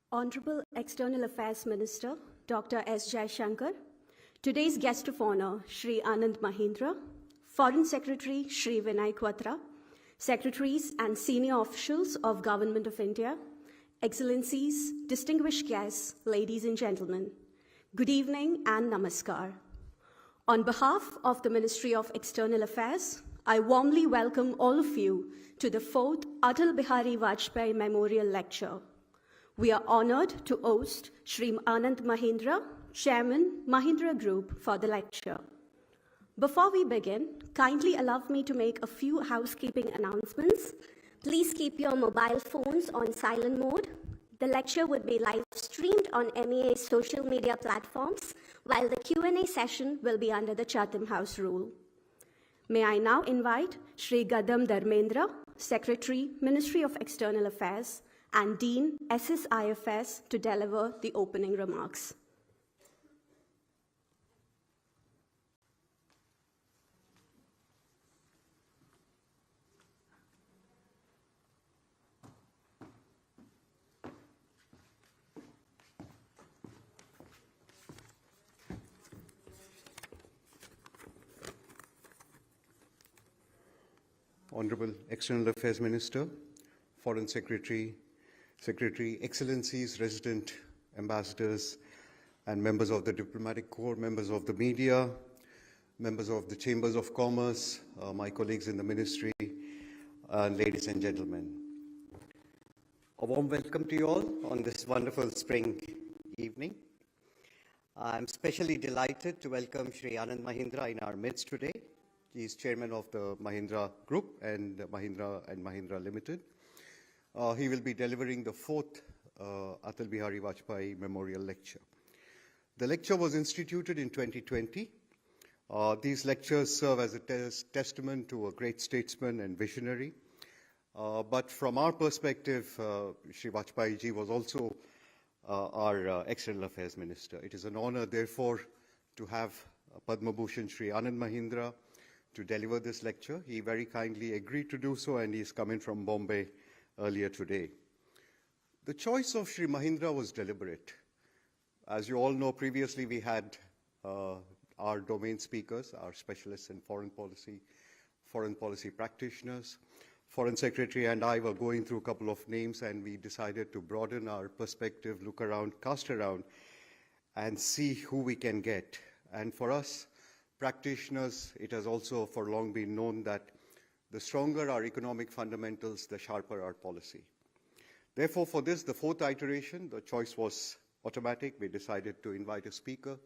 Honorable External Affairs Minister, Dr. S. Jaishankar, today's guest of honor, Shri Anand Mahindra, Foreign Secretary Shri Vinay Quatra, Secretaries and senior officials of Government of India, Excellencies, distinguished guests, ladies and gentlemen, good evening and namaskar. On behalf of the Ministry of External Affairs, I warmly welcome all of you to the 4th Atal Bihari Vajpayee Memorial Lecture. We are honored to host Shri Anand Mahindra, Chairman, Mahindra Group, for the lecture. Before we begin, kindly allow me to make a few housekeeping announcements. Please keep your mobile phones on silent mode. The lecture would be live streamed on MEA's social media platforms, while the Q&A session will be under the Chatham House rule. May I now invite Shri Gadam Dharmendra, Secretary, Ministry of External Affairs, and Dean, SSIFS, to deliver the opening remarks. Honorable External Affairs Minister, Foreign Secretary, Excellencies, resident ambassadors, and members of the diplomatic corps, members of the media, members of the chambers of commerce, my colleagues in the ministry, ladies and gentlemen. A warm welcome to you all on this wonderful spring evening. I'm especially delighted to welcome Shri Anand Mahindra in our midst today. He is chairman of the Mahindra Group and Mahindra Limited. He will be delivering the 4th Atal Bihari Vajpayee Memorial Lecture. The lecture was instituted in 2020. These lectures serve as a testament to a great statesman and visionary. But from our perspective, Shri Vajpayee ji was also our External Affairs Minister. It is an honor, therefore, to have Padma Bhushan Shri Anand Mahindra to deliver this lecture. He very kindly agreed to do so, and he's come in from Bombay earlier today. The choice of Shri Mahindra was deliberate. As you all know, previously we had our domain speakers, our specialists in foreign policy practitioners. Foreign Secretary and I were going through a couple of names, and we decided to broaden our perspective, look around, cast around, and see who we can get. And for us, practitioners, it has also for long been known that the stronger our economic fundamentals, the sharper our policy. Therefore, for this, the 4th iteration, the choice was automatic. We decided to invite a speaker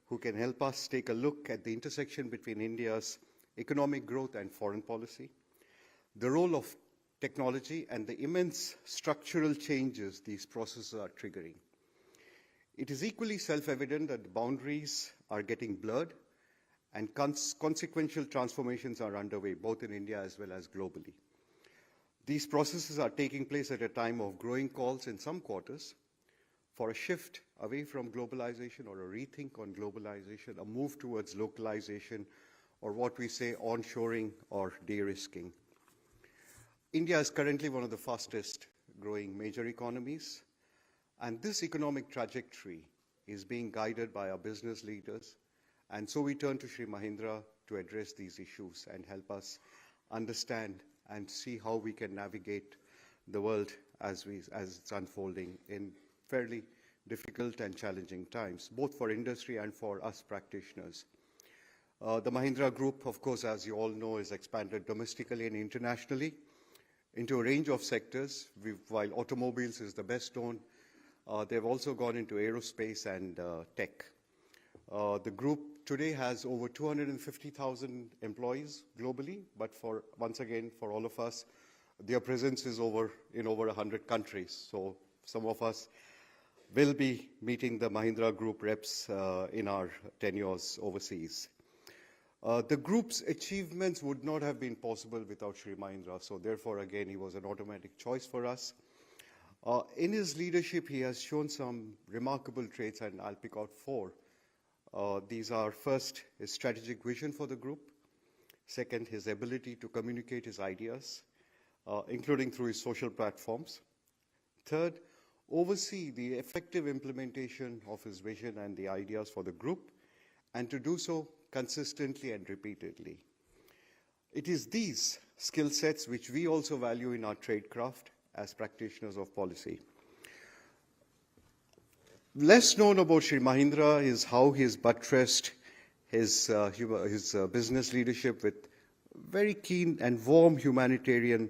who can help us take a look at the intersection between India's economic growth and foreign policy, the role of technology, and the immense structural changes these processes are triggering. It is equally self-evident that the boundaries are getting blurred, and consequential transformations are underway, both in India as well as globally. These processes are taking place at a time of growing calls in some quarters for a shift away from globalization, or a rethink on globalization, a move towards localization, or what we say onshoring or de-risking. India is currently one of the fastest growing major economies, and this economic trajectory is being guided by our business leaders. And so we turn to Shri Mahindra to address these issues and help us understand and see how we can navigate the world as it's unfolding in fairly difficult and challenging times, both for industry and for us practitioners. The Mahindra Group, of course, as you all know, is expanded domestically and internationally into a range of sectors. While automobiles is the best known, they've also gone into aerospace and tech. The group today has over 250,000 employees globally, but once again, for all of us, their presence is in over 100 countries. So some of us will be meeting the Mahindra Group reps in our tenures overseas. The group's achievements would not have been possible without Shri Mahindra, so therefore, again, he was an automatic choice for us. In his leadership, he has shown some remarkable traits, and I'll pick out 4. These are, first, his strategic vision for the group. Second, his ability to communicate his ideas, including through his social platforms. Third, oversee the effective implementation of his vision and the ideas for the group, and to do so consistently and repeatedly. It is these skill sets which we also value in our tradecraft as practitioners of policy. Less known about Sri Mahindra is how he has buttressed his business leadership with very keen and warm humanitarian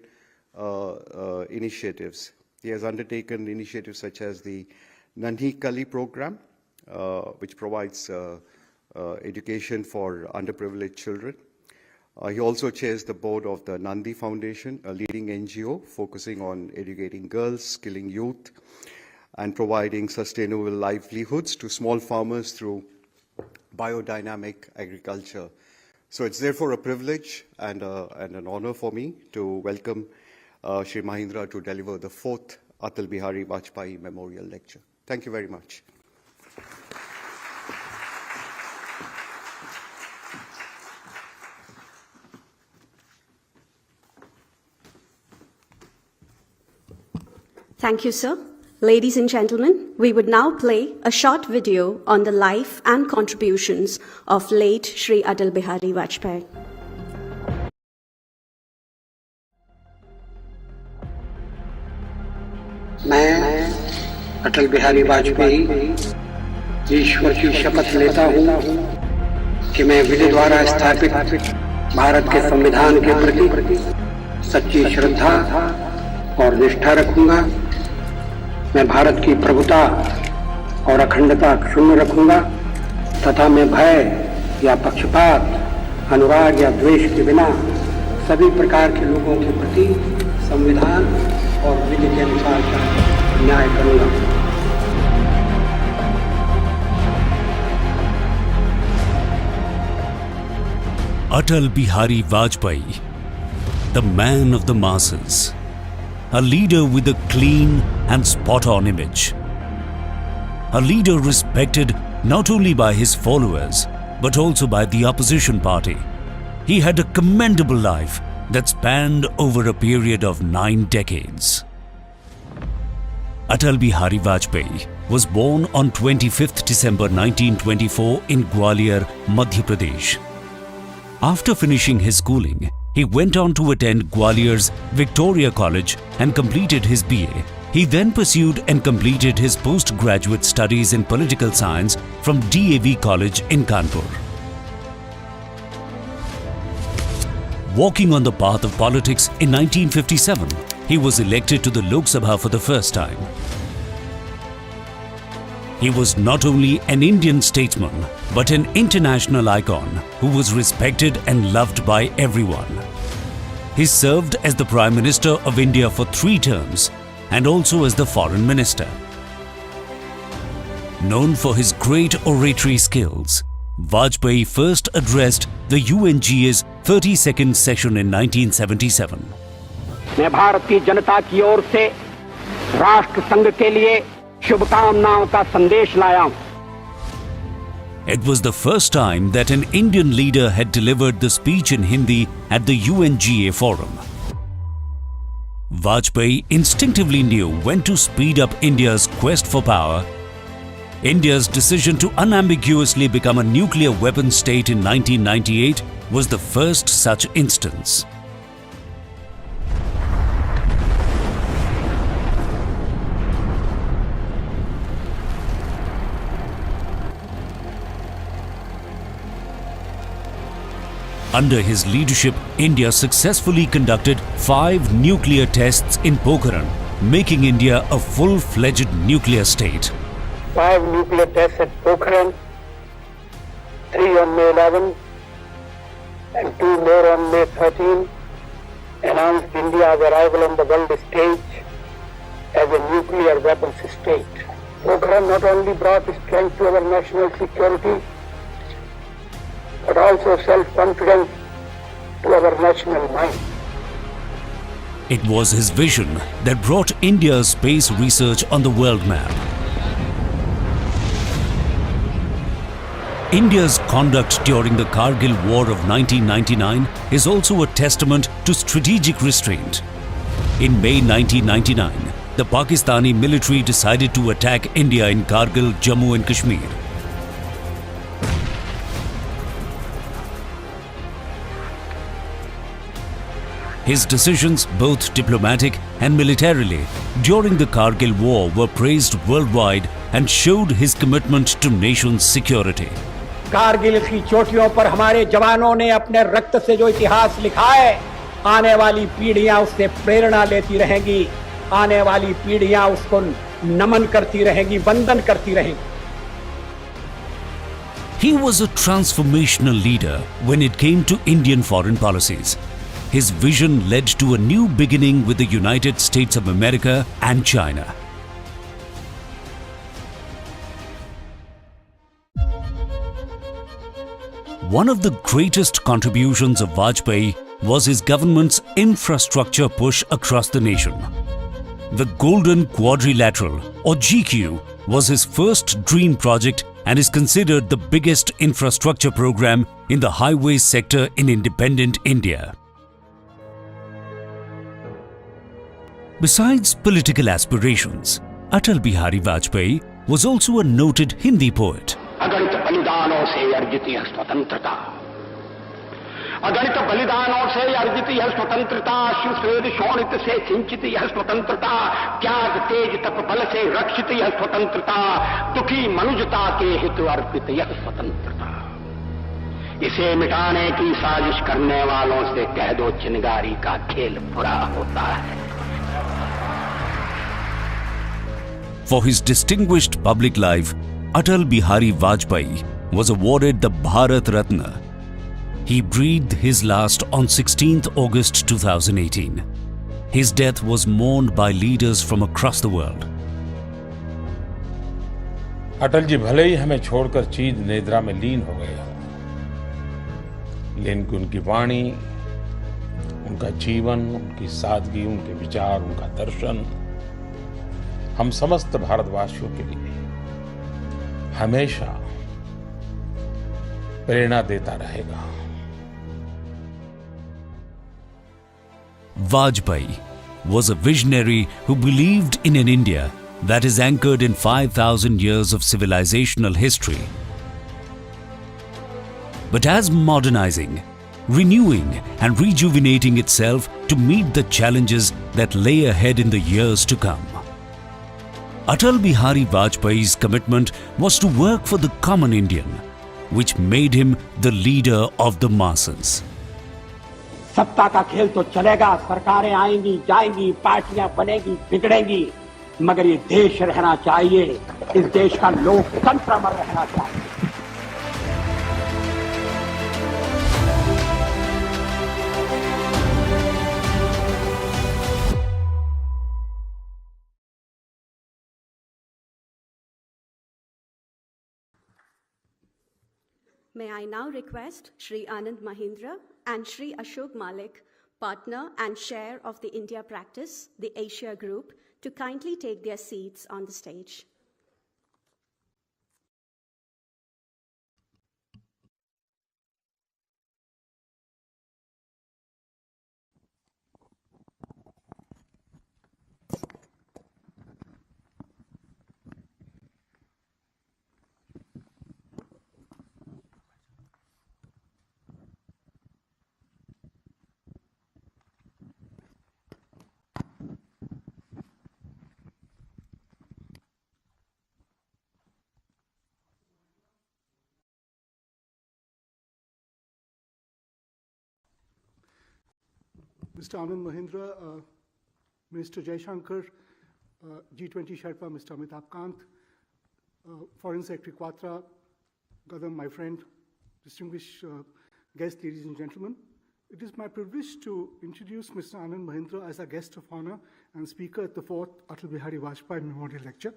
initiatives. He has undertaken initiatives such as the Nandhi Kali program, which provides education for underprivileged children. He also chairs the board of the Nandi Foundation, a leading NGO focusing on educating girls, skilling youth, and providing sustainable livelihoods to small farmers through biodynamic agriculture. So it's therefore a privilege and an honor for me to welcome Sri Mahindra to deliver the 4th Atal Bihari Vajpayee Memorial Lecture. Thank you very much. Thank you, sir. Ladies and gentlemen, we would now play a short video on the life and contributions of late Shri Atal Bihari Vajpayee. मैं अटल बिहारी वाजपेयी ईश्वर की शपथ लेता हूँ कि मैं विधि द्वारा स्थापित भारत के संविधान के प्रति सच्ची श्रद्धा और निष्ठा रखूंगा। मैं भारत की प्रभुता और अखंडता क्षुण्ण रखूंगा तथा मैं भय या पक्षपात, अनुराग या द्वेष के बिना सभी प्रकार के लोगों के प्रति संविधान और विधि के अनुसार का न्याय करूंगा। Atal Bihari Vajpayee, the man of the masses, a leader with a clean and spot-on image, a leader respected not only by his followers but also by the opposition party. He had a commendable life that spanned over a period of 9 decades. Atal Bihari Vajpayee was born on 25th December 1924 in Gwalior, Madhya Pradesh. After finishing his schooling, he went on to attend Gwalior's Victoria College and completed his BA. He then pursued and completed his postgraduate studies in political science from DAV College in Kanpur. Walking on the path of politics in 1957, he was elected to the Lok Sabha for the first time. He was not only an Indian statesman, but an international icon who was respected and loved by everyone. He served as the Prime Minister of India for 3 terms and also as the Foreign Minister. Known for his great oratory skills, Vajpayee first addressed the UNGA's 32nd session in 1977. मैं भारत की जनता की ओर से राष्ट्र संघ के लिए शुभकामनाओं का संदेश लाया हूं। It was the first time that an Indian leader had delivered the speech in Hindi at the UNGA forum. Vajpayee instinctively knew when to speed up India's quest for power. India's decision to unambiguously become a nuclear weapon state in 1998 was the first such instance. Under his leadership, India successfully conducted 5 nuclear tests in Pokhran, making India a full-fledged nuclear state. 5 nuclear tests at Pokhran, 3 on May 11 and 2 more on May 13, announced India's arrival on the world stage as a nuclear weapons state. Pokhran not only brought strength to our national security, but also self-confidence to our national mind. It was his vision that brought India's space research on the world map. India's conduct during the Kargil War of 1999 is also a testament to strategic restraint. In May 1999, the Pakistani military decided to attack India in Kargil, Jammu and Kashmir. His decisions, both diplomatic and militarily, during the Kargil war were praised worldwide and showed his commitment to nation's security. Kargil की चोटियों पर हमारे जवानों ने अपने रक्त से जो इतिहास लिखा है, आने वाली पीढ़ियां उससे प्रेरणा लेती रहेंगी, आने वाली पीढ़ियां उसको नमन करती रहेंगी, वंदन करती रहेंगी. He was a transformational leader when it came to Indian foreign policies. His vision led to a new beginning with the United States of America and China. One of the greatest contributions of Vajpayee was his government's infrastructure push across the nation. The Golden Quadrilateral, or GQ, was his first dream project and is considered the biggest infrastructure program in the highways sector in independent India. Besides political aspirations, Atal Bihari Vajpayee was also a noted Hindi poet. अगणित बलिदानों से अर्जित यह स्वतंत्रता, अगणित बलिदानों से अर्जित यह स्वतंत्रता, शिवश्वेद शोणित से सिंचित यह स्वतंत्रता, त्याग तेज तप बल से रक्षित यह स्वतंत्रता, दुखी मनुजता के हित अर्पित यह स्वतंत्रता. इसे मिटाने की साजिश करने वालों से कह दो चिनगारी का खेल बुरा होता है. For his distinguished public life, Atal Bihari Vajpayee was awarded the Bharat Ratna. He breathed his last on 16th August 2018. His death was mourned by leaders from across the world. Atal ji भले ही हमें छोड़कर चीर निद्रा में लीन हो गए हों, लेकिन उनकी वाणी, उनका जीवन, उनकी सादगी, उनके विचार, उनका दर्शन हम समस्त भारतवासियों के लिए हमेशा प्रेरणा देता रहेगा. Vajpayee was a visionary who believed in an India that is anchored in 5,000 years of civilizational history. But as modernizing, renewing and rejuvenating itself to meet the challenges that lay ahead in the years to come. Atal Bihari Vajpayee's commitment was to work for the common Indian, which made him the leader of the masses. सत्ता का खेल तो चलेगा, सरकारें आएंगी, जाएंगी, पार्टियां बनेगी, बिगड़ेंगी, मगर ये देश रहना चाहिए, इस देश का लोकतंत्र अमर रहना चाहिए. May I now request Shri Anand Mahindra and Shri Ashok Malik, partner and chair of the India practice, the Asia Group, to kindly take their seats on the stage. Mr. Anand Mahindra, Minister Jaishankar, G20 Sherpa, Mr. Amitabh Kant, Foreign Secretary Quatra, Gadam, my friend, distinguished guests, ladies and gentlemen. It is my privilege to introduce Mr. Anand Mahindra as a guest of honor and speaker at the 4th Atal Bihari Vajpayee Memorial Lecture.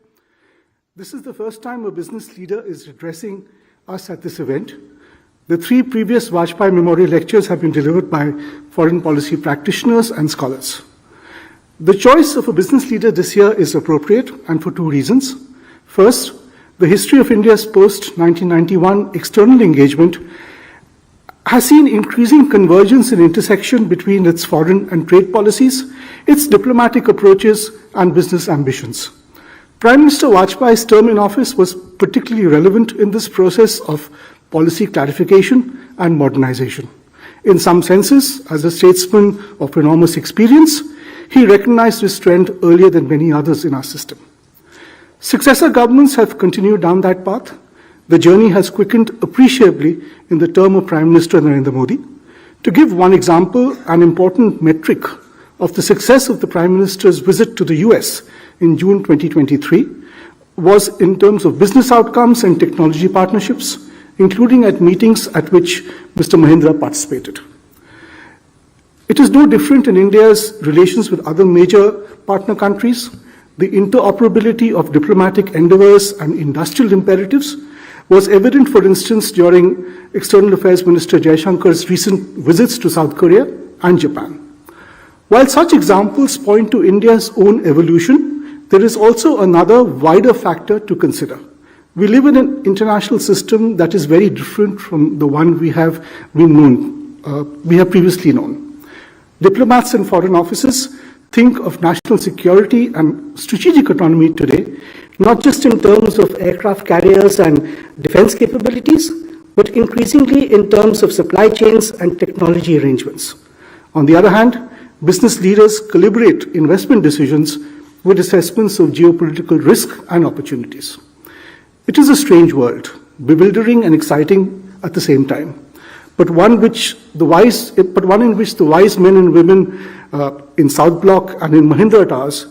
This is the first time a business leader is addressing us at this event. The 3 previous Vajpayee Memorial Lectures have been delivered by foreign policy practitioners and scholars. The choice of a business leader this year is appropriate, and for 2 reasons. First, the history of India's post-1991 external engagement has seen increasing convergence and intersection between its foreign and trade policies, its diplomatic approaches, and business ambitions. Prime Minister Vajpayee's term in office was particularly relevant in this process of policy clarification and modernization. In some senses, as a statesman of enormous experience, he recognized this trend earlier than many others in our system. Successor governments have continued down that path. The journey has quickened appreciably in the term of Prime Minister Narendra Modi. To give one example, an important metric of the success of the Prime Minister's visit to the US in June 2023 was in terms of business outcomes and technology partnerships, including at meetings at which Mr. Mahindra participated. It is no different in India's relations with other major partner countries. The interoperability of diplomatic endeavors and industrial imperatives was evident, for instance, during External Affairs Minister Jaishankar's recent visits to South Korea and Japan. While such examples point to India's own evolution, there is also another wider factor to consider. We live in an international system that is very different from the one we have previously known. Diplomats and foreign offices think of national security and strategic autonomy today, not just in terms of aircraft carriers and defense capabilities, but increasingly in terms of supply chains and technology arrangements. On the other hand, business leaders calibrate investment decisions with assessments of geopolitical risk and opportunities. It is a strange world, bewildering and exciting at the same time, but one in which the wise men and women in South Block and in Mahindra Towers,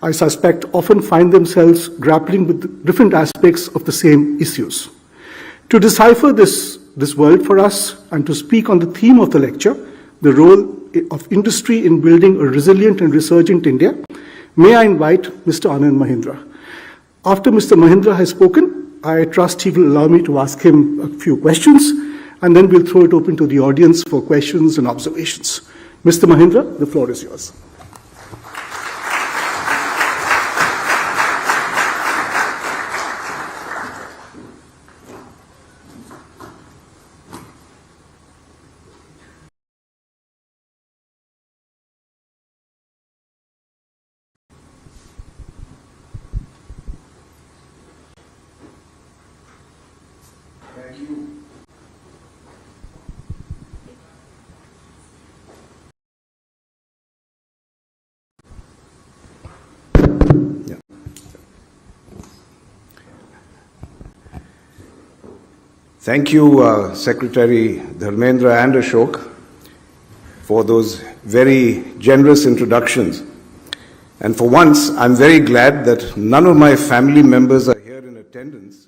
I suspect, often find themselves grappling with different aspects of the same issues. To decipher this world for us and to speak on the theme of the lecture, the role of industry in building a resilient and resurgent India, may I invite Mr. Anand Mahindra. After Mr. Mahindra has spoken, I trust he will allow me to ask him a few questions, and then we'll throw it open to the audience for questions and observations. Mr. Mahindra, the floor is yours. Thank you, Secretary Dharmendra and Ashok, for those very generous introductions. And for once, I'm very glad that none of my family members are here in attendance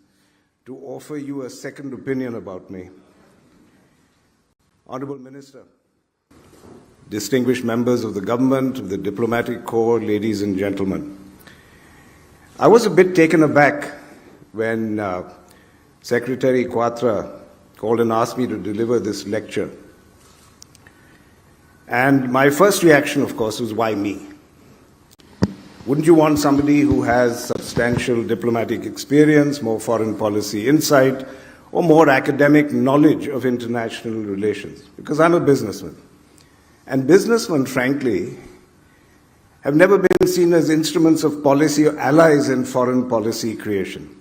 to offer you a second opinion about me. Honorable Minister, distinguished members of the government, of the diplomatic corps, ladies and gentlemen, I was a bit taken aback when Secretary Quatra called and asked me to deliver this lecture. And my first reaction, of course, was, why me? Wouldn't you want somebody who has substantial diplomatic experience, more foreign policy insight, or more academic knowledge of international relations? Because I'm a businessman. And businessmen, frankly, have never been seen as instruments of policy or allies in foreign policy creation.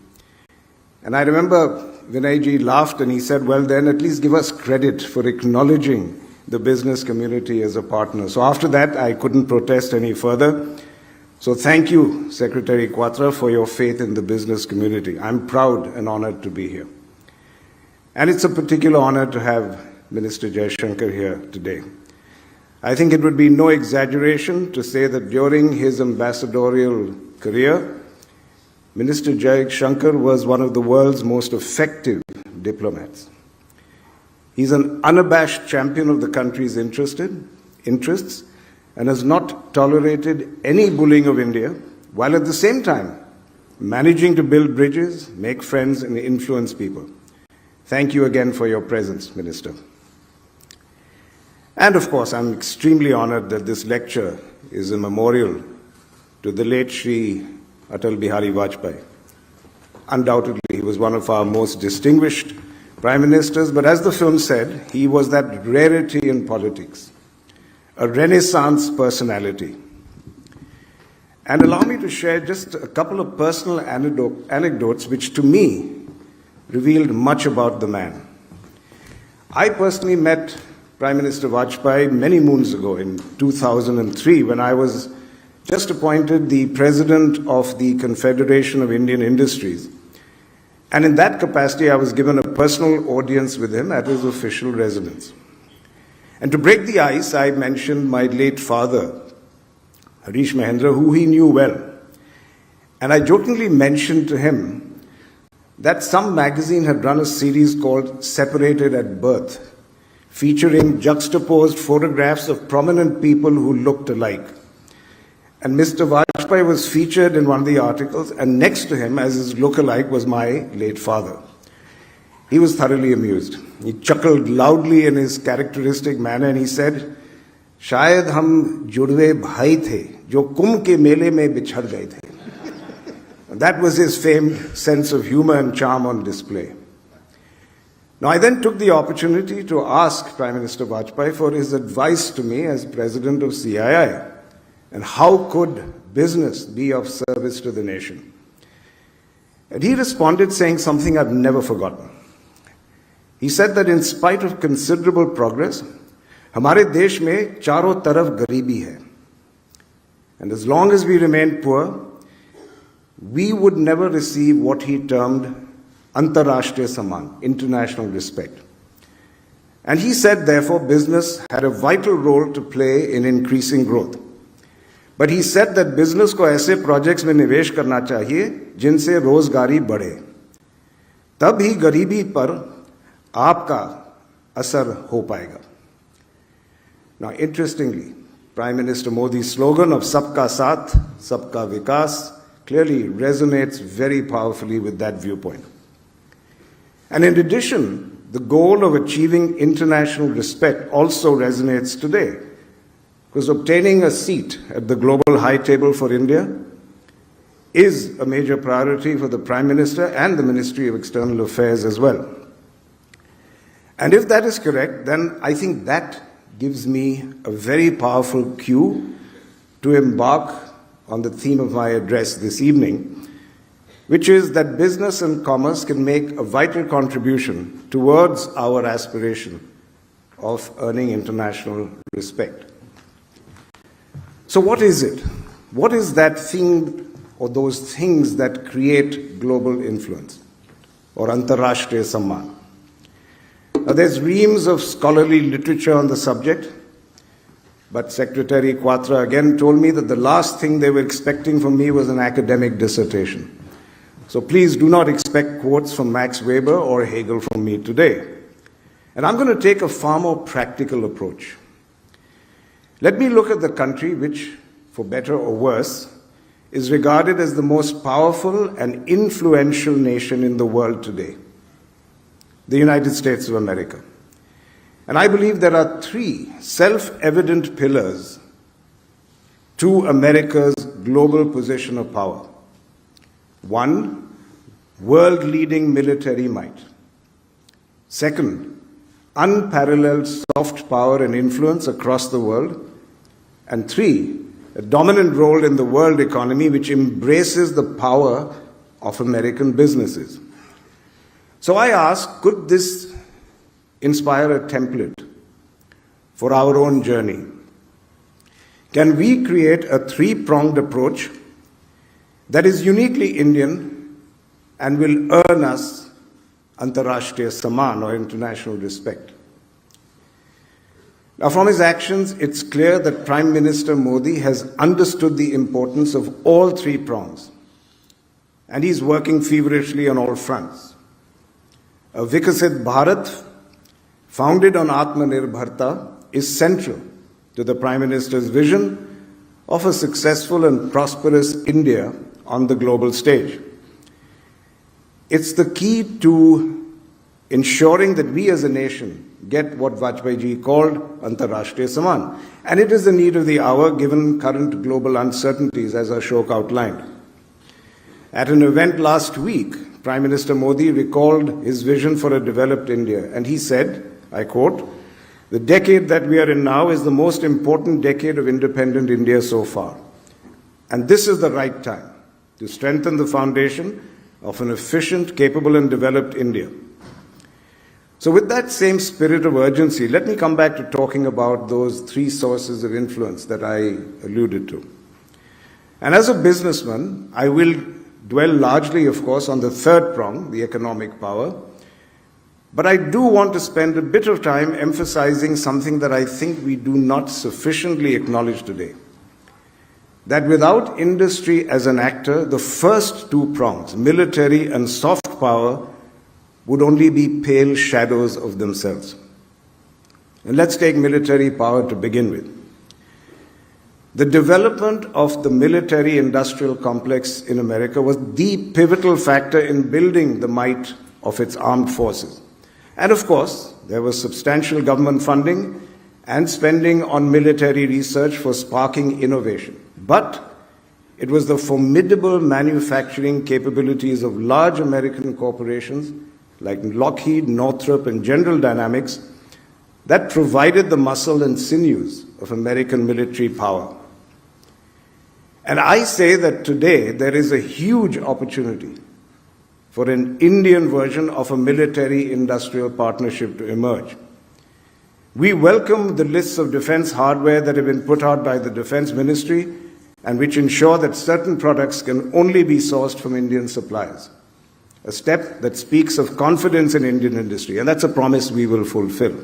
And I remember Vinayji laughed and he said, well, then at least give us credit for acknowledging the business community as a partner. So after that, I couldn't protest any further. So thank you, Secretary Quatra, for your faith in the business community. I'm proud and honored to be here. And it's a particular honor to have Minister Jaishankar here today. I think it would be no exaggeration to say that during his ambassadorial career, Minister Jaishankar was one of the world's most effective diplomats. He's an unabashed champion of the country's interests and has not tolerated any bullying of India, while at the same time managing to build bridges, make friends, and influence people. Thank you again for your presence, Minister. And of course, I'm extremely honored that this lecture is a memorial to the late Shri Atal Bihari Vajpayee. Undoubtedly, he was one of our most distinguished prime ministers, but as the film said, he was that rarity in politics, a Renaissance personality. And allow me to share just a couple of personal anecdotes which to me revealed much about the man. I personally met Prime Minister Vajpayee many moons ago in 2003 when I was just appointed the president of the Confederation of Indian Industries. And in that capacity, I was given a personal audience with him at his official residence. And to break the ice, I mentioned my late father, Harish Mahendra, who he knew well. And I jokingly mentioned to him that some magazine had run a series called Separated at Birth, featuring juxtaposed photographs of prominent people who looked alike. And Mr. Vajpayee was featured in one of the articles, and next to him, as his lookalike, was my late father. He was thoroughly amused. He chuckled loudly in his characteristic manner, and he said, "शायद हम जुड़वे भाई थे, जो कुंभ के मेले में बिछड़ गए थे." That was his famed sense of humor and charm on display. Now, I then took the opportunity to ask Prime Minister Vajpayee for his advice to me as president of CII, and how could business be of service to the nation. And he responded saying something I've never forgotten. He said that in spite of considerable progress, हमारे देश में चारों तरफ गरीबी है. And as long as we remain poor, we would never receive what he termed Antarashtriya Samman, international respect. And he said, therefore, business had a vital role to play in increasing growth. But he said that business को ऐसे projects में निवेश करना चाहिए जिनसे रोजगारी बढ़े. तब ही गरीबी पर आपका असर हो पाएगा. Now, interestingly, Prime Minister Modi's slogan of Sabka Saath, Sabka Vikas clearly resonates very powerfully with that viewpoint. And in addition, the goal of achieving international respect also resonates today, because obtaining a seat at the global high table for India is a major priority for the Prime Minister and the Ministry of External Affairs as well. And if that is correct, then I think that gives me a very powerful cue to embark on the theme of my address this evening, which is that business and commerce can make a vital contribution towards our aspiration of earning international respect. So what is it? What is that thing or those things that create global influence, or Antarashtriya Samman? Now, there's reams of scholarly literature on the subject, but Secretary Quatra again told me that the last thing they were expecting from me was an academic dissertation. So please do not expect quotes from Max Weber or Hegel from me today. And I'm going to take a far more practical approach. Let me look at the country which, for better or worse, is regarded as the most powerful and influential nation in the world today, the United States of America. And I believe there are three self-evident pillars to America's global position of power. One, world-leading military might. Second, unparalleled soft power and influence across the world. And three, a dominant role in the world economy which embraces the power of American businesses. So I ask, could this inspire a template for our own journey? Can we create a three-pronged approach that is uniquely Indian and will earn us Antarashtriya Samman, or international respect? Now, from his actions, it's clear that Prime Minister Modi has understood the importance of all three prongs, and he's working feverishly on all fronts. A Vikasit Bharat, founded on Atmanirbharta, is central to the Prime Minister's vision of a successful and prosperous India on the global stage. It's the key to ensuring that we as a nation get what Vajpayee ji called Antarashtriya Samman. And it is the need of the hour given current global uncertainties, as Ashok outlined. At an event last week, Prime Minister Modi recalled his vision for a developed India, and he said, I quote, "The decade that we are in now is the most important decade of independent India so far. And this is the right time to strengthen the foundation of an efficient, capable, and developed India." So with that same spirit of urgency, let me come back to talking about those three sources of influence that I alluded to. And as a businessman, I will dwell largely, of course, on the third prong, the economic power. But I do want to spend a bit of time emphasizing something that I think we do not sufficiently acknowledge today. That without industry as an actor, the first two prongs, military and soft power, would only be pale shadows of themselves. And let's take military power to begin with. The development of the military-industrial complex in America was the pivotal factor in building the might of its armed forces. And of course, there was substantial government funding and spending on military research for sparking innovation. But it was the formidable manufacturing capabilities of large American corporations like Lockheed, Northrop, and General Dynamics that provided the muscle and sinews of American military power. And I say that today there is a huge opportunity for an Indian version of a military-industrial partnership to emerge. We welcome the lists of defense hardware that have been put out by the Defense Ministry and which ensure that certain products can only be sourced from Indian suppliers, a step that speaks of confidence in Indian industry, and that's a promise we will fulfill.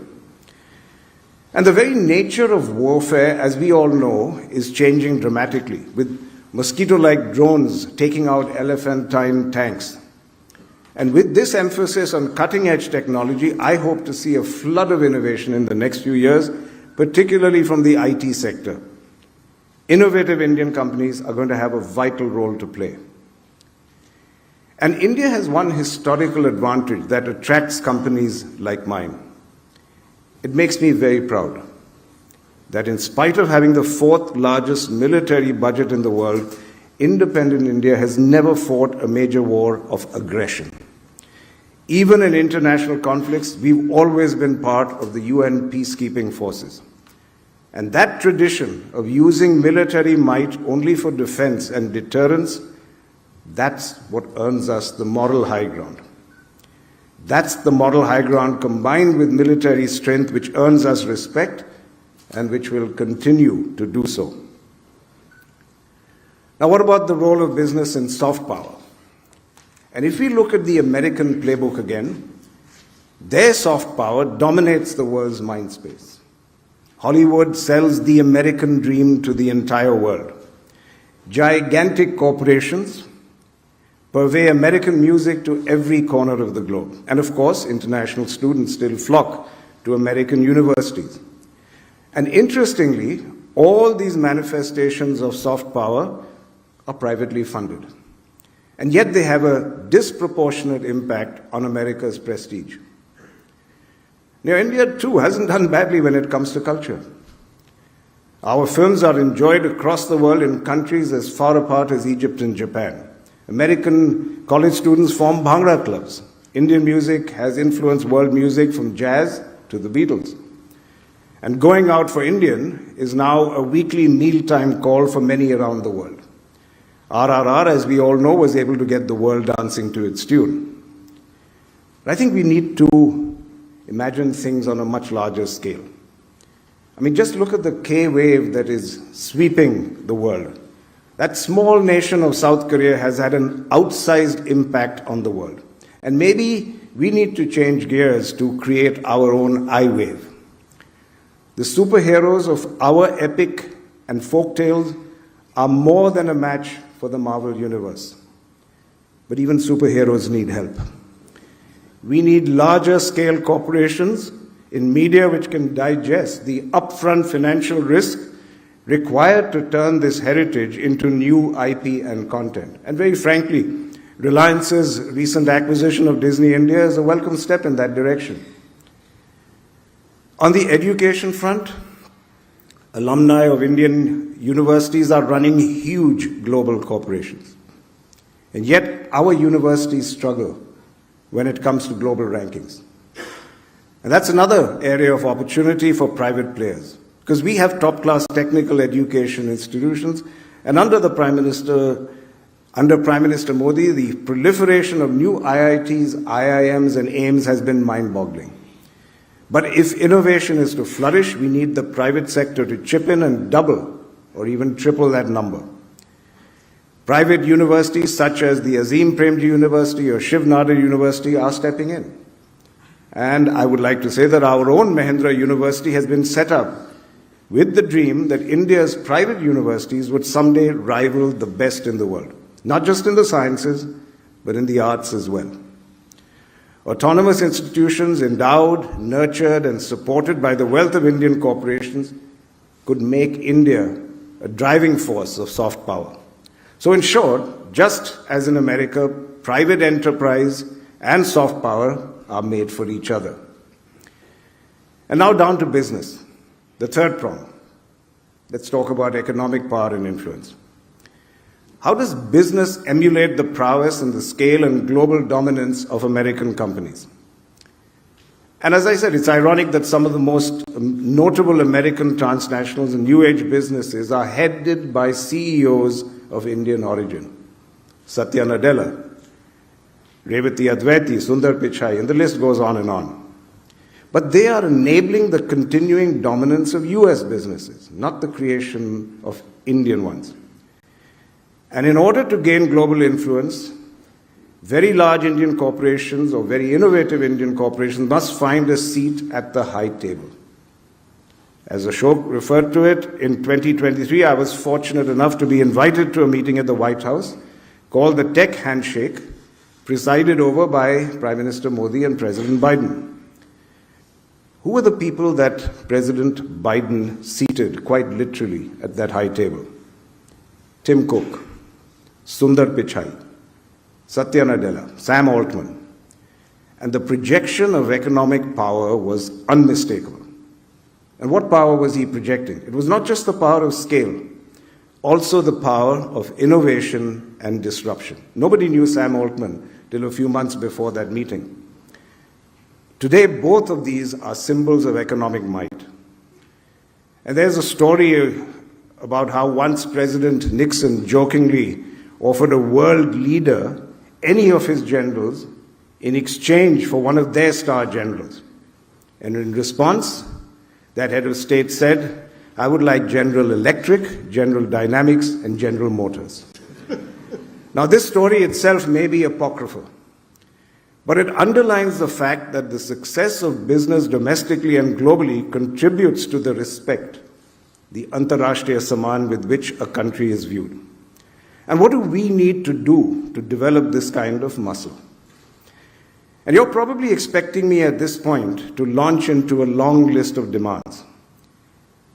And the very nature of warfare, as we all know, is changing dramatically, with mosquito-like drones taking out elephantine tanks. And with this emphasis on cutting-edge technology, I hope to see a flood of innovation in the next few years, particularly from the IT sector. Innovative Indian companies are going to have a vital role to play. And India has one historical advantage that attracts companies like mine. It makes me very proud that in spite of having the fourth largest military budget in the world, independent India has never fought a major war of aggression. Even in international conflicts, we've always been part of the UN peacekeeping forces. And that tradition of using military might only for defense and deterrence, that's what earns us the moral high ground. That's the moral high ground combined with military strength which earns us respect and which will continue to do so. Now, what about the role of business in soft power? And if we look at the American playbook again, their soft power dominates the world's mind space. Hollywood sells the American dream to the entire world. Gigantic corporations purvey American music to every corner of the globe. And of course, international students still flock to American universities. And interestingly, all these manifestations of soft power are privately funded. And yet they have a disproportionate impact on America's prestige. Now, India too hasn't done badly when it comes to culture. Our films are enjoyed across the world in countries as far apart as Egypt and Japan. American college students form Bhangra clubs. Indian music has influenced world music from jazz to the Beatles. And going out for Indian is now a weekly mealtime call for many around the world. RRR, as we all know, was able to get the world dancing to its tune. But I think we need to imagine things on a much larger scale. I mean, just look at the K wave that is sweeping the world. That small nation of South Korea has had an outsized impact on the world. And maybe we need to change gears to create our own I wave. The superheroes of our epic and folk tales are more than a match for the Marvel Universe. But even superheroes need help. We need larger scale corporations in media which can digest the upfront financial risk required to turn this heritage into new IP and content. And very frankly, Reliance's recent acquisition of Disney India is a welcome step in that direction. On the education front, alumni of Indian universities are running huge global corporations. And yet our universities struggle when it comes to global rankings. And that's another area of opportunity for private players, because we have top-class technical education institutions, and under Prime Minister Modi, the proliferation of new IITs, IIMs, and AIMS has been mind-boggling. But if innovation is to flourish, we need the private sector to chip in and double or even triple that number. Private universities such as the Azim Premji University or Shiv Nadar University are stepping in. And I would like to say that our own Mahindra University has been set up with the dream that India's private universities would someday rival the best in the world, not just in the sciences, but in the arts as well. Autonomous institutions endowed, nurtured, and supported by the wealth of Indian corporations could make India a driving force of soft power. So in short, just as in America, private enterprise and soft power are made for each other. And now down to business, the third prong. Let's talk about economic power and influence. How does business emulate the prowess and the scale and global dominance of American companies? And as I said, it's ironic that some of the most notable American transnationals and new age businesses are headed by CEOs of Indian origin. Satya Nadella, Revati Advaiti, Sundar Pichai, and the list goes on and on. But they are enabling the continuing dominance of US businesses, not the creation of Indian ones. And in order to gain global influence, very large Indian corporations or very innovative Indian corporations must find a seat at the high table. As Ashok referred to it, in 2023, I was fortunate enough to be invited to a meeting at the White House called the Tech Handshake, presided over by Prime Minister Modi and President Biden. Who were the people that President Biden seated, quite literally, at that high table? Tim Cook, Sundar Pichai, Satya Nadella, Sam Altman. And the projection of economic power was unmistakable. And what power was he projecting? It was not just the power of scale, also the power of innovation and disruption. Nobody knew Sam Altman till a few months before that meeting. Today, both of these are symbols of economic might. And there's a story about how once President Nixon jokingly offered a world leader any of his generals in exchange for one of their star generals. And in response, that head of state said, "I would like General Electric, General Dynamics, and General Motors." Now, this story itself may be apocryphal, but it underlines the fact that the success of business domestically and globally contributes to the respect, the Antarashtriya Saman with which a country is viewed. And what do we need to do to develop this kind of muscle? And you're probably expecting me at this point to launch into a long list of demands.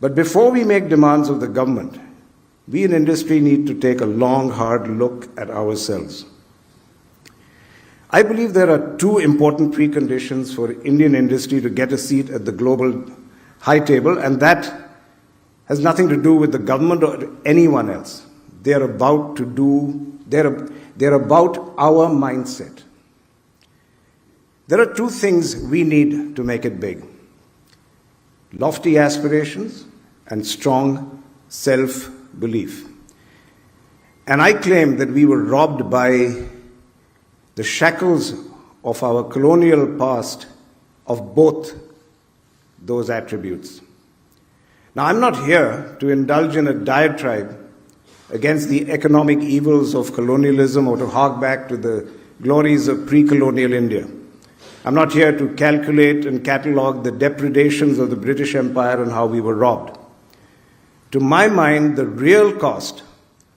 But before we make demands of the government, we in industry need to take a long, hard look at ourselves. I believe there are two important preconditions for Indian industry to get a seat at the global high table, and that has nothing to do with the government or anyone else. They're about our mindset. There are two things we need to make it big: lofty aspirations and strong self-belief. And I claim that we were robbed by the shackles of our colonial past of both those attributes. Now, I'm not here to indulge in a diatribe against the economic evils of colonialism or to hark back to the glories of pre-colonial India. I'm not here to calculate and catalogue the depredations of the British Empire and how we were robbed. To my mind, the real cost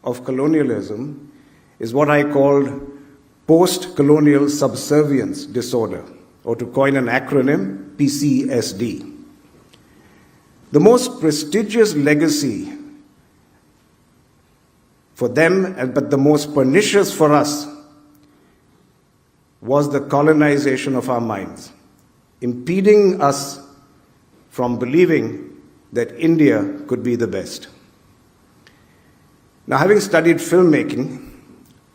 of colonialism is what I call post-colonial subservience disorder, or to coin an acronym, PCSD. The most prestigious legacy for them, but the most pernicious for us, was the colonization of our minds, impeding us from believing that India could be the best. Now, having studied filmmaking,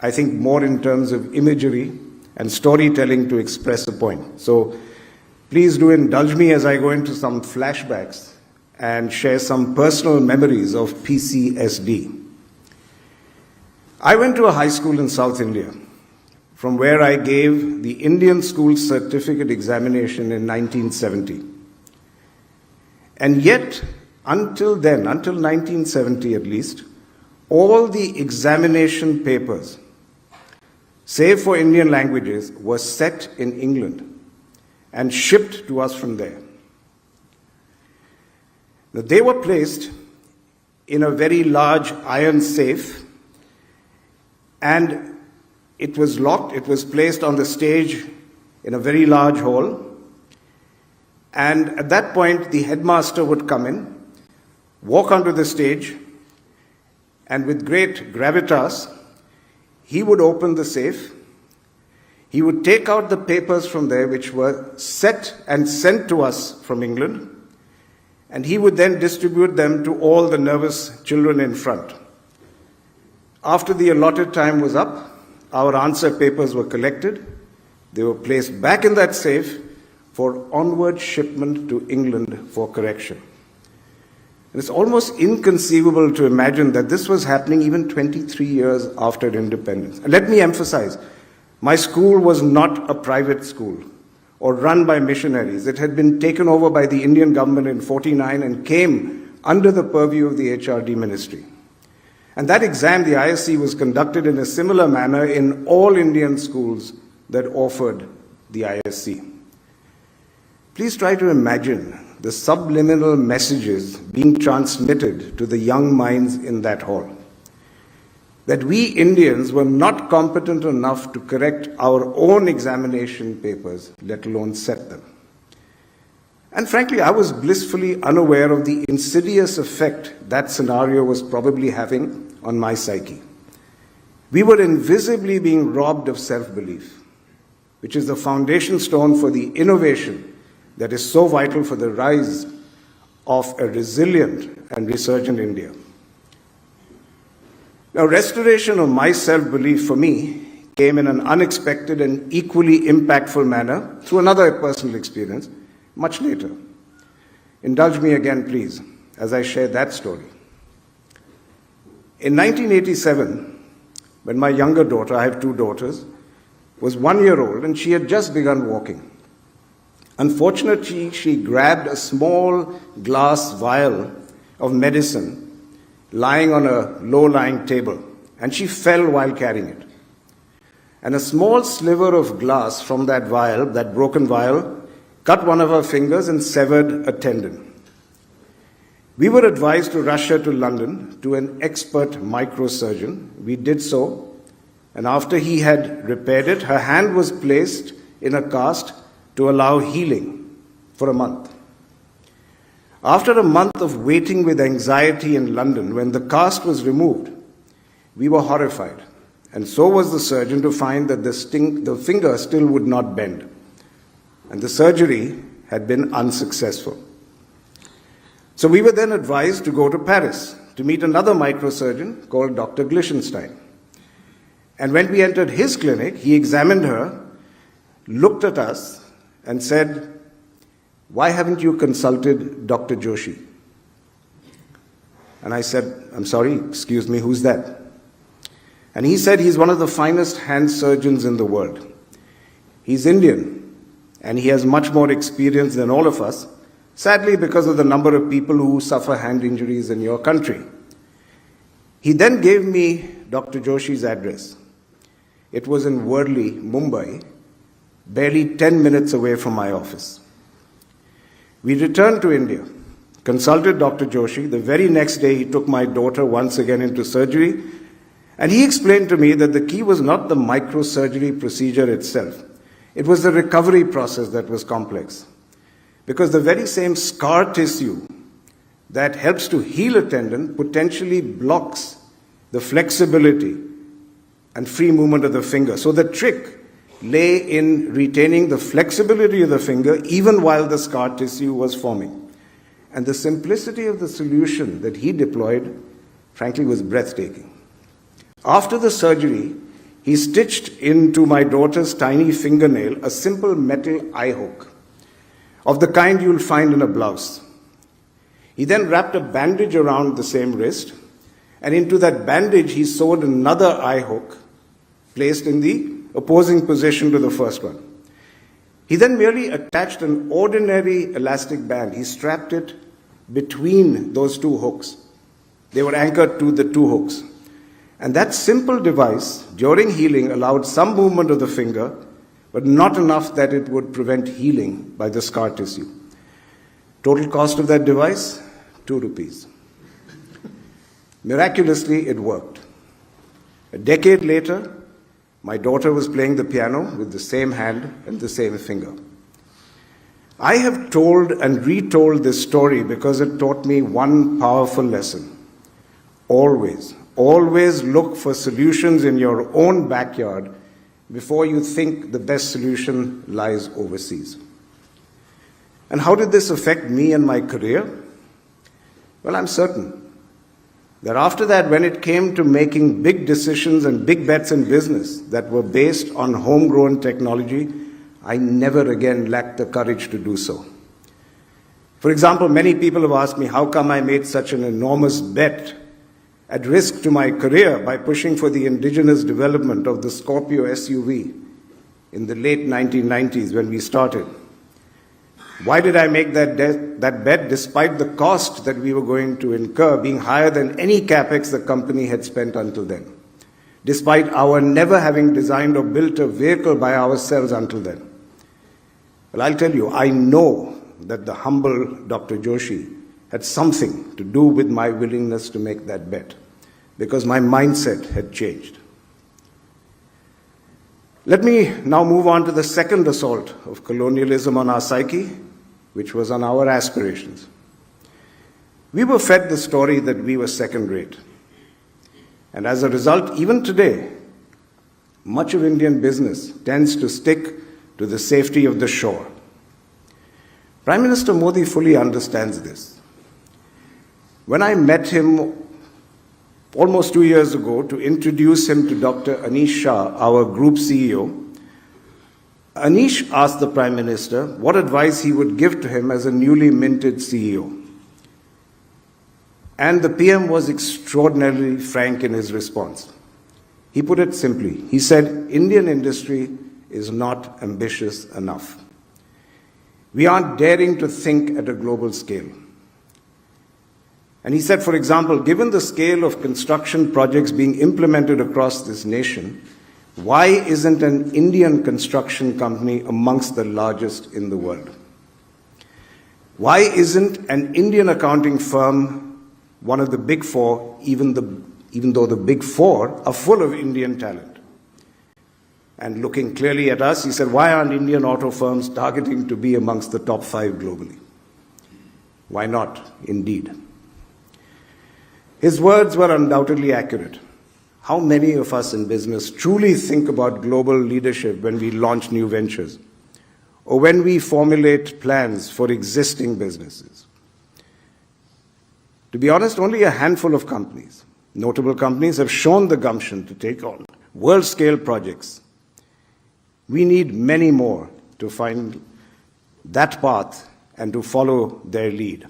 I think more in terms of imagery and storytelling to express a point. So please do indulge me as I go into some flashbacks and share some personal memories of PCSD. I went to a high school in South India, from where I gave the Indian School Certificate Examination in 1970. And yet, until then, until 1970 at least, all the examination papers, save for Indian languages, were set in England and shipped to us from there. Now, they were placed in a very large iron safe, and it was locked. It was placed on the stage in a very large hall. And at that point, the headmaster would come in, walk onto the stage, and with great gravitas, he would open the safe. He would take out the papers from there, which were set and sent to us from England, and he would then distribute them to all the nervous children in front. After the allotted time was up, our answer papers were collected. They were placed back in that safe for onward shipment to England for correction. And it's almost inconceivable to imagine that this was happening even 23 years after independence. And let me emphasize, my school was not a private school or run by missionaries. It had been taken over by the Indian government in 1949 and came under the purview of the HRD ministry. And that exam, the ISC, was conducted in a similar manner in all Indian schools that offered the ISC. Please try to imagine the subliminal messages being transmitted to the young minds in that hall. That we Indians were not competent enough to correct our own examination papers, let alone set them. And frankly, I was blissfully unaware of the insidious effect that scenario was probably having on my psyche. We were invisibly being robbed of self-belief, which is the foundation stone for the innovation that is so vital for the rise of a resilient and resurgent India. Now, restoration of my self-belief for me came in an unexpected and equally impactful manner through another personal experience much later. Indulge me again, please, as I share that story. In 1987, when my younger daughter, I have two daughters, was 1 year old and she had just begun walking. Unfortunately, she grabbed a small glass vial of medicine lying on a low-lying table, and she fell while carrying it. And a small sliver of glass from that vial, that broken vial, cut one of her fingers and severed a tendon. We were advised to rush her to London to an expert microsurgeon. We did so, and after he had repaired it, her hand was placed in a cast to allow healing for a month. After a month of waiting with anxiety in London, when the cast was removed, we were horrified, and so was the surgeon to find that the finger still would not bend, and the surgery had been unsuccessful. So we were then advised to go to Paris to meet another microsurgeon called Dr. Glishenstein. And when we entered his clinic, he examined her, looked at us, and said, "Why haven't you consulted Dr. Joshi?" And I said, "I'm sorry, excuse me, who's that?" And he said, "He's one of the finest hand surgeons in the world. He's Indian, and he has much more experience than all of us, sadly because of the number of people who suffer hand injuries in your country." He then gave me Dr. Joshi's address. It was in Worli, Mumbai, barely 10 minutes away from my office. We returned to India, consulted Dr. Joshi. The very next day, he took my daughter once again into surgery, and he explained to me that the key was not the microsurgery procedure itself. It was the recovery process that was complex, because the very same scar tissue that helps to heal a tendon potentially blocks the flexibility and free movement of the finger. So the trick lay in retaining the flexibility of the finger even while the scar tissue was forming. And the simplicity of the solution that he deployed, frankly, was breathtaking. After the surgery, he stitched into my daughter's tiny fingernail a simple metal eye hook of the kind you'll find in a blouse. He then wrapped a bandage around the same wrist, and into that bandage he sewed another eye hook placed in the opposing position to the first one. He then merely attached an ordinary elastic band. He strapped it between those two hooks. They were anchored to the two hooks. And that simple device, during healing, allowed some movement of the finger, but not enough that it would prevent healing by the scar tissue. Total cost of that device, 2 rupees. Miraculously, it worked. A decade later, my daughter was playing the piano with the same hand and the same finger. I have told and retold this story because it taught me one powerful lesson. Always look for solutions in your own backyard before you think the best solution lies overseas. And how did this affect me and my career? Well, I'm certain that after that, when it came to making big decisions and big bets in business that were based on homegrown technology, I never again lacked the courage to do so. For example, many people have asked me how come I made such an enormous bet at risk to my career by pushing for the indigenous development of the Scorpio SUV in the late 1990s when we started. Why did I make that bet despite the cost that we were going to incur being higher than any capex the company had spent until then? Despite our never having designed or built a vehicle by ourselves until then? Well, I'll tell you, I know that the humble Dr. Joshi had something to do with my willingness to make that bet, because my mindset had changed. Let me now move on to the second assault of colonialism on our psyche, which was on our aspirations. We were fed the story that we were second-rate. And as a result, even today, much of Indian business tends to stick to the safety of the shore. Prime Minister Modi fully understands this. When I met him almost 2 years ago to introduce him to Dr. Anish Shah, our group CEO, Anish asked the Prime Minister what advice he would give to him as a newly minted CEO. And the PM was extraordinarily frank in his response. He put it simply. He said, Indian industry is not ambitious enough. We aren't daring to think at a global scale. And he said, for example, given the scale of construction projects being implemented across this nation, why isn't an Indian construction company amongst the largest in the world? Why isn't an Indian accounting firm one of the big four, even though the big four are full of Indian talent? And looking clearly at us, he said, why aren't Indian auto firms targeting to be amongst the top 5 globally? Why not, indeed? His words were undoubtedly accurate. How many of us in business truly think about global leadership when we launch new ventures or when we formulate plans for existing businesses? To be honest, only a handful of companies, notable companies, have shown the gumption to take on world-scale projects. We need many more to find that path and to follow their lead.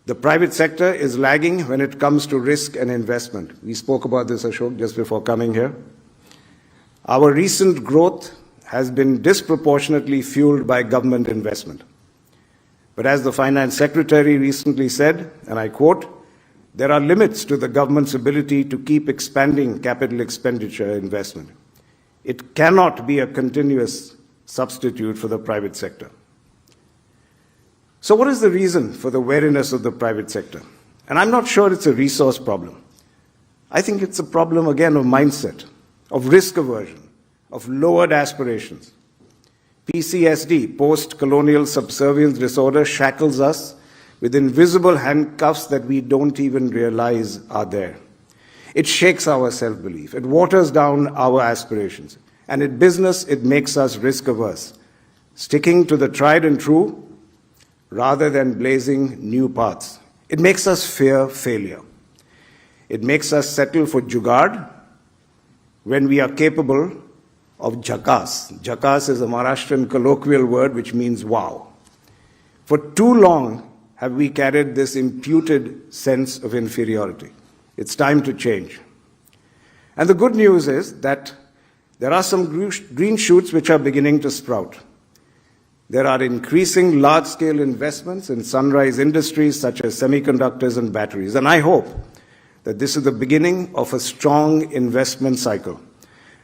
The private sector is lagging when it comes to risk and investment. We spoke about this, Ashok, just before coming here. Our recent growth has been disproportionately fueled by government investment. But as the Finance Secretary recently said, and I quote, there are limits to the government's ability to keep expanding capital expenditure investment. It cannot be a continuous substitute for the private sector. So what is the reason for the wariness of the private sector? And I'm not sure it's a resource problem. I think it's a problem, again, of mindset, of risk aversion, of lowered aspirations. PCSD, post-colonial subservience disorder, shackles us with invisible handcuffs that we don't even realize are there. It shakes our self-belief. It waters down our aspirations. And in business, it makes us risk-averse, sticking to the tried and true rather than blazing new paths. It makes us fear failure. It makes us settle for jugaad when we are capable of jhakas. Jhakas is a Maharashtrian colloquial word which means wow. For too long have we carried this imputed sense of inferiority. It's time to change. And the good news is that there are some green shoots which are beginning to sprout. There are increasing large-scale investments in sunrise industries such as semiconductors and batteries. And I hope that this is the beginning of a strong investment cycle.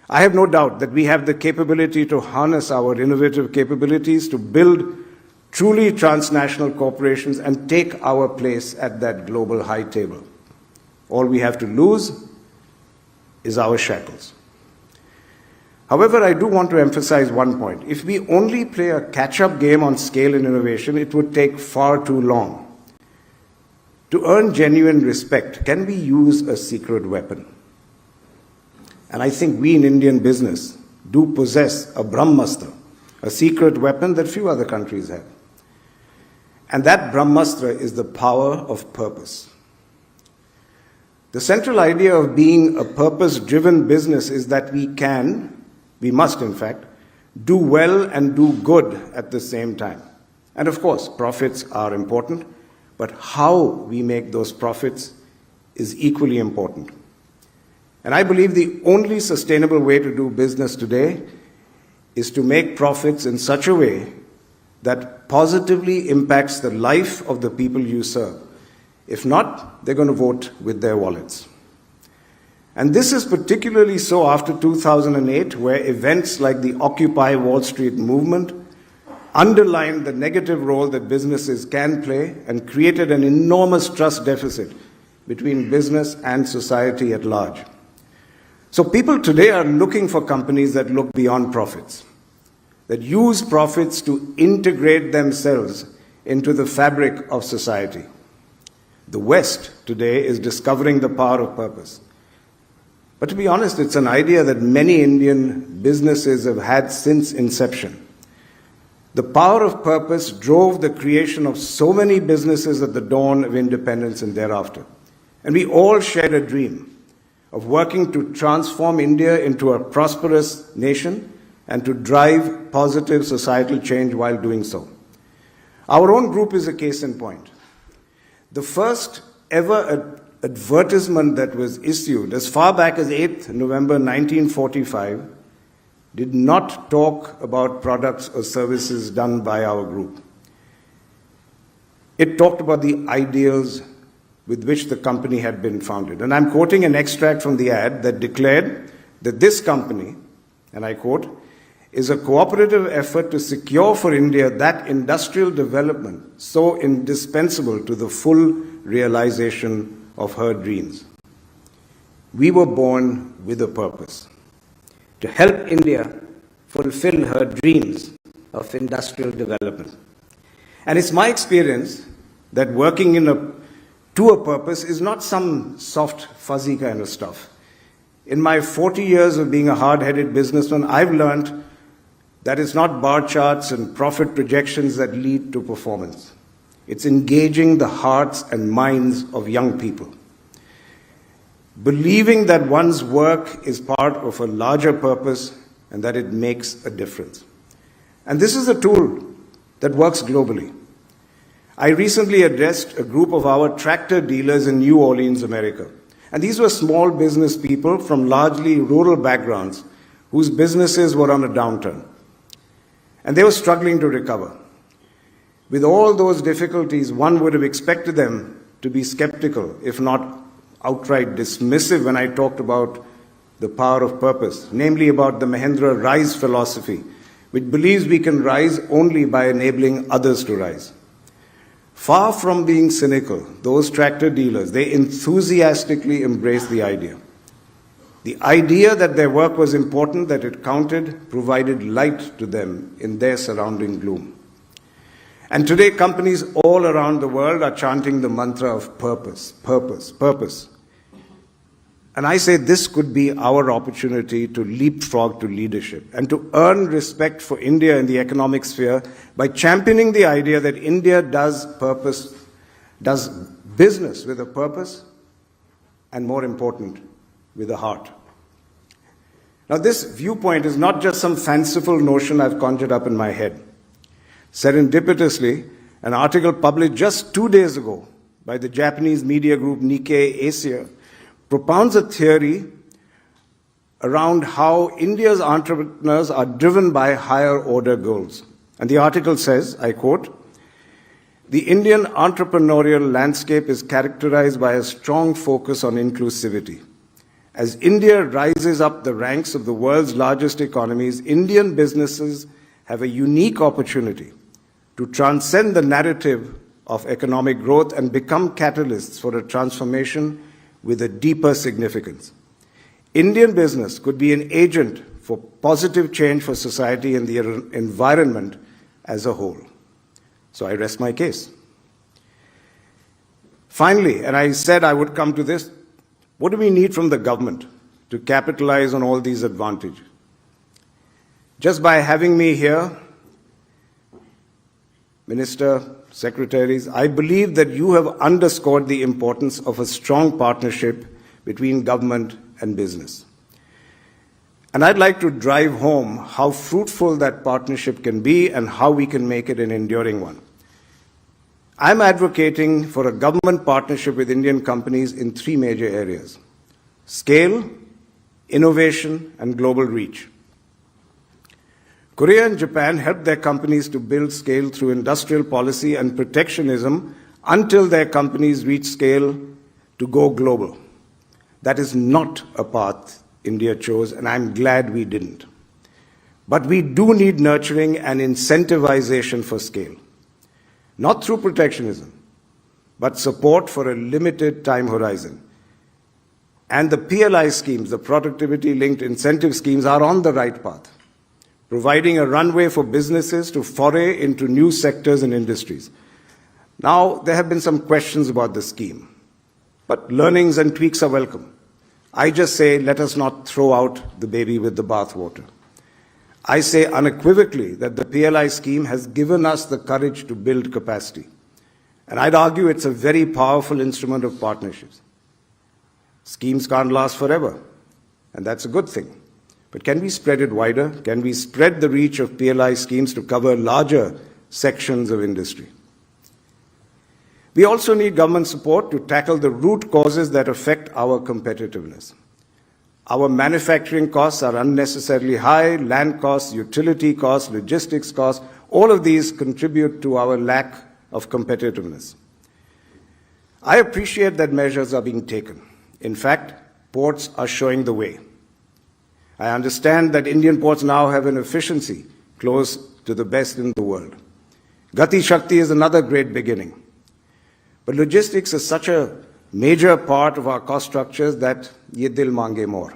I have no doubt that we have the capability to harness our innovative capabilities to build truly transnational corporations and take our place at that global high table. All we have to lose is our shackles. However, I do want to emphasize one point. If we only play a catch-up game on scale and innovation, it would take far too long. To earn genuine respect, can we use a secret weapon? And I think we in Indian business do possess a Brahmastra, a secret weapon that few other countries have. And that Brahmastra is the power of purpose. The central idea of being a purpose-driven business is that we must in fact, do well and do good at the same time. And of course, profits are important, but how we make those profits is equally important. And I believe the only sustainable way to do business today is to make profits in such a way that positively impacts the life of the people you serve. If not, they're going to vote with their wallets. And this is particularly so after 2008, where events like the Occupy Wall Street movement underlined the negative role that businesses can play and created an enormous trust deficit between business and society at large. So people today are looking for companies that look beyond profits, that use profits to integrate themselves into the fabric of society. The West today is discovering the power of purpose. But to be honest, it's an idea that many Indian businesses have had since inception. The power of purpose drove the creation of so many businesses at the dawn of independence and thereafter. And we all shared a dream of working to transform India into a prosperous nation and to drive positive societal change while doing so. Our own group is a case in point. The first ever advertisement that was issued as far back as 8th November 1945 did not talk about products or services done by our group. It talked about the ideals with which the company had been founded. And I'm quoting an extract from the ad that declared that this company, and I quote, is a cooperative effort to secure for India that industrial development so indispensable to the full realization of her dreams. We were born with a purpose, to help India fulfill her dreams of industrial development. And it's my experience that working to a purpose is not some soft, fuzzy kind of stuff. In my 40 years of being a hard-headed businessman, I've learned that it's not bar charts and profit projections that lead to performance. It's engaging the hearts and minds of young people. Believing that one's work is part of a larger purpose and that it makes a difference. And this is a tool that works globally. I recently addressed a group of our tractor dealers in New Orleans, America. And these were small business people from largely rural backgrounds whose businesses were on a downturn. And they were struggling to recover. With all those difficulties, one would have expected them to be skeptical, if not outright dismissive, when I talked about the power of purpose, namely about the Mahendra Rise philosophy, which believes we can rise only by enabling others to rise. Far from being cynical, those tractor dealers, they enthusiastically embraced the idea. The idea that their work was important, that it counted, provided light to them in their surrounding gloom. And today, companies all around the world are chanting the mantra of purpose, purpose, purpose. And I say this could be our opportunity to leapfrog to leadership and to earn respect for India in the economic sphere by championing the idea that India does business with a purpose and, more important, with a heart. Now, this viewpoint is not just some fanciful notion I've conjured up in my head. Serendipitously, an article published just 2 days ago by the Japanese media group Nikkei Asia propounds a theory around how India's entrepreneurs are driven by higher order goals. And the article says, I quote, "The Indian entrepreneurial landscape is characterized by a strong focus on inclusivity. As India rises up the ranks of the world's largest economies, Indian businesses have a unique opportunity to transcend the narrative of economic growth and become catalysts for a transformation with a deeper significance. Indian business could be an agent for positive change for society and the environment as a whole." So I rest my case. Finally, and I said I would come to this, what do we need from the government to capitalize on all these advantages? Just by having me here, Minister, Secretaries, I believe that you have underscored the importance of a strong partnership between government and business. And I'd like to drive home how fruitful that partnership can be and how we can make it an enduring one. I'm advocating for a government partnership with Indian companies in 3 major areas: scale, innovation, and global reach. Korea and Japan helped their companies to build scale through industrial policy and protectionism until their companies reached scale to go global. That is not a path India chose, and I'm glad we didn't. But we do need nurturing and incentivization for scale. Not through protectionism, but support for a limited time horizon. And the PLI schemes, the productivity-linked incentive schemes, are on the right path, providing a runway for businesses to foray into new sectors and industries. Now, there have been some questions about the scheme, but learnings and tweaks are welcome. I just say, let us not throw out the baby with the bathwater. I say unequivocally that the PLI scheme has given us the courage to build capacity. And I'd argue it's a very powerful instrument of partnerships. Schemes can't last forever, and that's a good thing. But can we spread it wider? Can we spread the reach of PLI schemes to cover larger sections of industry? We also need government support to tackle the root causes that affect our competitiveness. Our manufacturing costs are unnecessarily high, land costs, utility costs, logistics costs, all of these contribute to our lack of competitiveness. I appreciate that measures are being taken. In fact, ports are showing the way. I understand that Indian ports now have an efficiency close to the best in the world. Gati Shakti is another great beginning. But logistics is such a major part of our cost structures that ye dil mange more.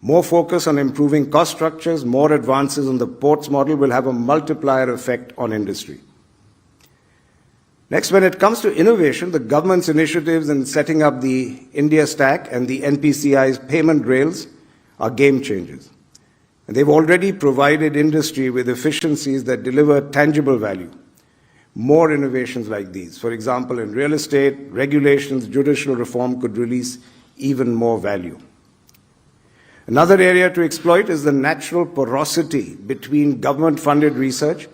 More focus on improving cost structures, more advances on the ports model will have a multiplier effect on industry. Next, when it comes to innovation, the government's initiatives in setting up the India Stack and the NPCI's payment rails are game changers. And they've already provided industry with efficiencies that deliver tangible value. More innovations like these, for example, in real estate, regulations, judicial reform could release even more value. Another area to exploit is the natural porosity between government-funded research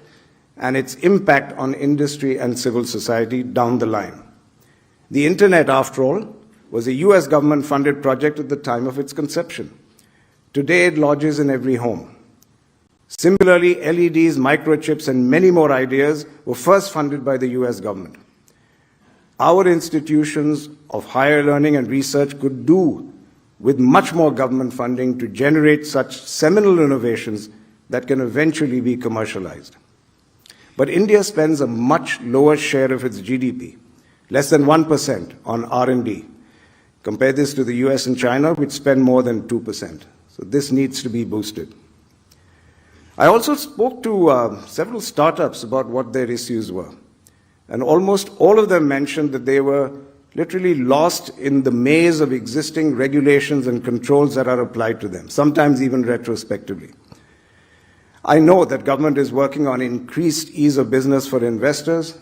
and its impact on industry and civil society down the line. The Internet, after all, was a US government-funded project at the time of its conception. Today, it lodges in every home. Similarly, LEDs, microchips, and many more ideas were first funded by the US government. Our institutions of higher learning and research could do with much more government funding to generate such seminal innovations that can eventually be commercialized. But India spends a much lower share of its GDP, less than 1% on R&D. Compare this to the US and China, which spend more than 2%. So this needs to be boosted. I also spoke to several startups about what their issues were. And almost all of them mentioned that they were literally lost in the maze of existing regulations and controls that are applied to them, sometimes even retrospectively. I know that government is working on increased ease of business for investors.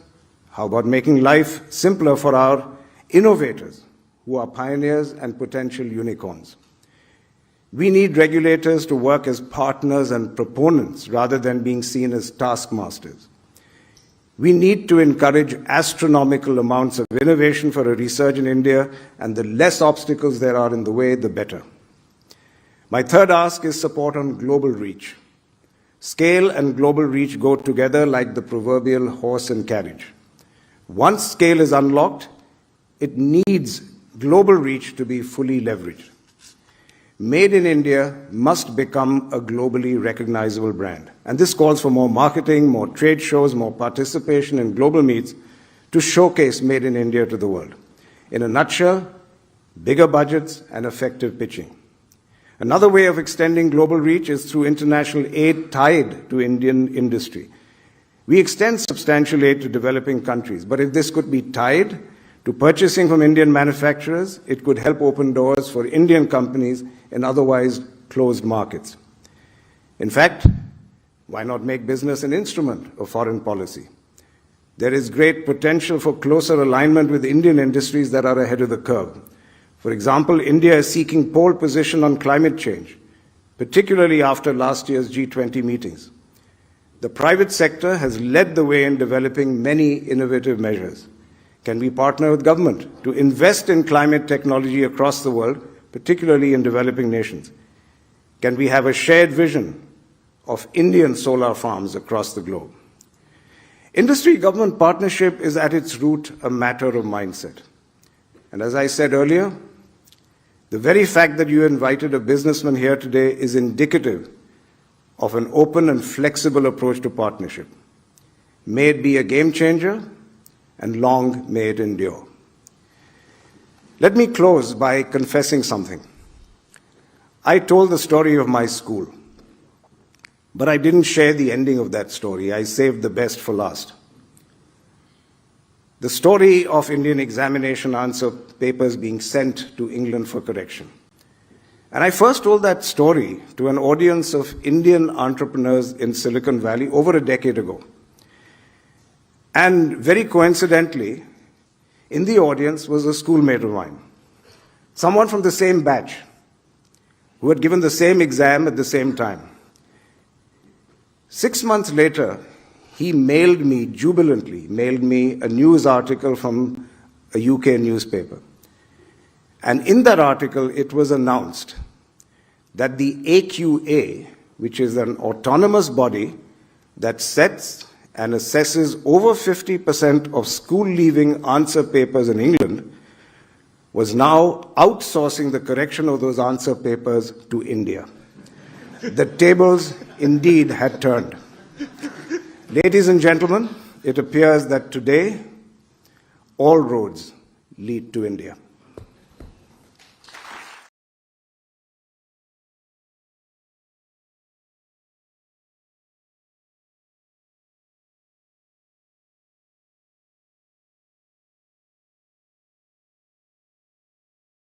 How about making life simpler for our innovators, who are pioneers and potential unicorns? We need regulators to work as partners and proponents rather than being seen as taskmasters. We need to encourage astronomical amounts of innovation for a research in India, and the less obstacles there are in the way, the better. My third ask is support on global reach. Scale and global reach go together like the proverbial horse and carriage. Once scale is unlocked, it needs global reach to be fully leveraged. Made in India must become a globally recognizable brand. And this calls for more marketing, more trade shows, more participation in global meets to showcase Made in India to the world. In a nutshell, bigger budgets and effective pitching. Another way of extending global reach is through international aid tied to Indian industry. We extend substantial aid to developing countries, but if this could be tied to purchasing from Indian manufacturers, it could help open doors for Indian companies in otherwise closed markets. In fact, why not make business an instrument of foreign policy? There is great potential for closer alignment with Indian industries that are ahead of the curve. For example, India is seeking pole position on climate change, particularly after last year's G20 meetings. The private sector has led the way in developing many innovative measures. Can we partner with government to invest in climate technology across the world, particularly in developing nations? Can we have a shared vision of Indian solar farms across the globe? Industry-government partnership is at its root a matter of mindset. And as I said earlier, the very fact that you invited a businessman here today is indicative of an open and flexible approach to partnership. May it be a game changer, and long may it endure. Let me close by confessing something. I told the story of my school, but I didn't share the ending of that story. I saved the best for last. The story of Indian examination answer papers being sent to England for correction. And I first told that story to an audience of Indian entrepreneurs in Silicon Valley over a decade ago. And very coincidentally, in the audience was a schoolmate of mine, someone from the same batch, who had given the same exam at the same time. 6 months later, he jubilantly mailed me a news article from a UK newspaper. And in that article, it was announced that the AQA, which is an autonomous body that sets and assesses over 50% of school-leaving answer papers in England, was now outsourcing the correction of those answer papers to India. The tables indeed had turned. Ladies and gentlemen, it appears that today all roads lead to India.